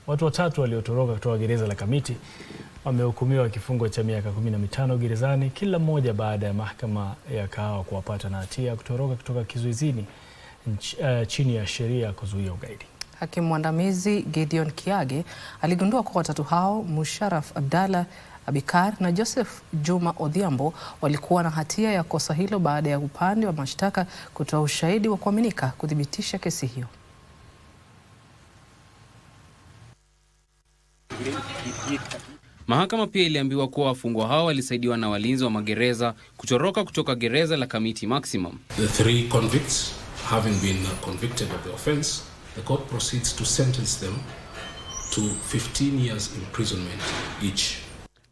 Watu watatu waliotoroka kutoka gereza la Kamiti wamehukumiwa kifungo cha miaka 15 gerezani kila mmoja baada ya mahakama ya Kahawa kuwapata na hatia kutoroka kutoka kizuizini chini ya sheria ya kuzuia ugaidi. Hakimu mwandamizi Gideon Kiage aligundua kwa watatu hao, Musharraf Abdalla Abikar na Joseph Juma Odhiambo, walikuwa na hatia ya kosa hilo baada ya upande wa mashtaka kutoa ushahidi wa kuaminika kuthibitisha kesi hiyo. Mahakama pia iliambiwa kuwa wafungwa hao walisaidiwa na walinzi wa magereza kutoroka kutoka gereza la Kamiti Maximum. The three convicts having been convicted of the offense, the court proceeds to sentence them to 15 years imprisonment each.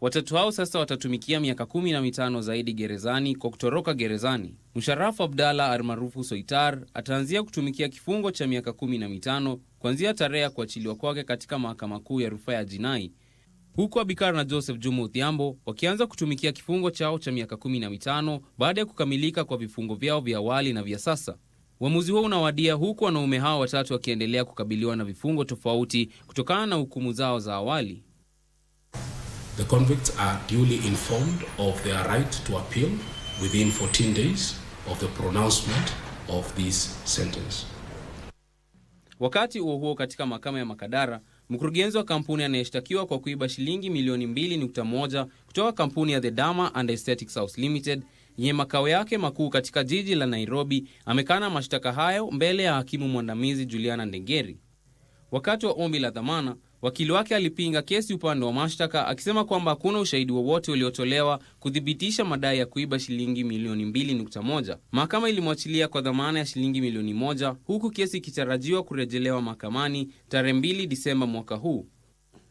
Watatu hao sasa watatumikia miaka 15 zaidi gerezani kwa kutoroka gerezani. Musharraf Abdalla almaarufu Soitar ataanzia kutumikia kifungo cha miaka 15 kuanzia tarehe ya kuachiliwa kwake katika mahakama kuu ya rufaa ya jinai, huku Abikar na Joseph Juma Odhiambo wakianza kutumikia kifungo chao cha miaka 15 baada ya kukamilika kwa vifungo vyao vya awali na vya sasa. Uamuzi huo unawadia huku wanaume hao watatu wakiendelea kukabiliwa na vifungo tofauti kutokana na hukumu zao za awali. The convicts are duly informed of their right to appeal within 14 days of the pronouncement of this sentence. Wakati huo katika mahakama ya Makadara, mkurugenzi wa kampuni anayeshtakiwa kwa kuiba shilingi milioni 2.1 kutoka kampuni ya The Dama and Aesthetics House Limited yenye makao yake makuu katika jiji la Nairobi amekana mashtaka hayo mbele ya hakimu mwandamizi Juliana Ndengeri. Wakati wa ombi la dhamana, wakili wake alipinga kesi upande wa mashtaka akisema kwamba hakuna ushahidi wowote uliotolewa kuthibitisha madai ya kuiba shilingi milioni 2.1. Mahakama ilimwachilia kwa dhamana ya shilingi milioni 1 huku kesi ikitarajiwa kurejelewa mahakamani tarehe 2 Disemba mwaka huu.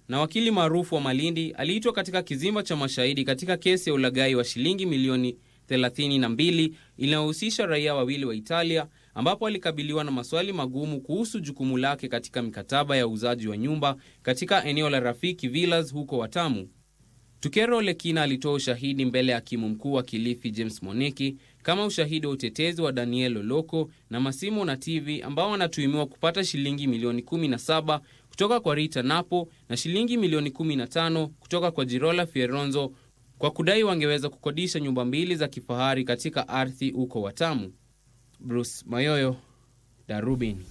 Na wakili maarufu wa Malindi aliitwa katika kizimba cha mashahidi katika kesi ya ulaghai wa shilingi milioni 32 inayohusisha raia wawili wa Italia, ambapo alikabiliwa na maswali magumu kuhusu jukumu lake katika mikataba ya uuzaji wa nyumba katika eneo la Rafiki Villas huko Watamu. Tukero Lekina alitoa ushahidi mbele ya hakimu mkuu wa Kilifi James Moneki kama ushahidi wa utetezi wa Daniel Oloko na Massimo na TV ambao wanatuhumiwa kupata shilingi milioni 17 kutoka kwa Rita Napo na shilingi milioni 15 kutoka kwa Jirola Fieronzo kwa kudai wangeweza kukodisha nyumba mbili za kifahari katika ardhi huko Watamu. Bruce Mayoyo, Darubini.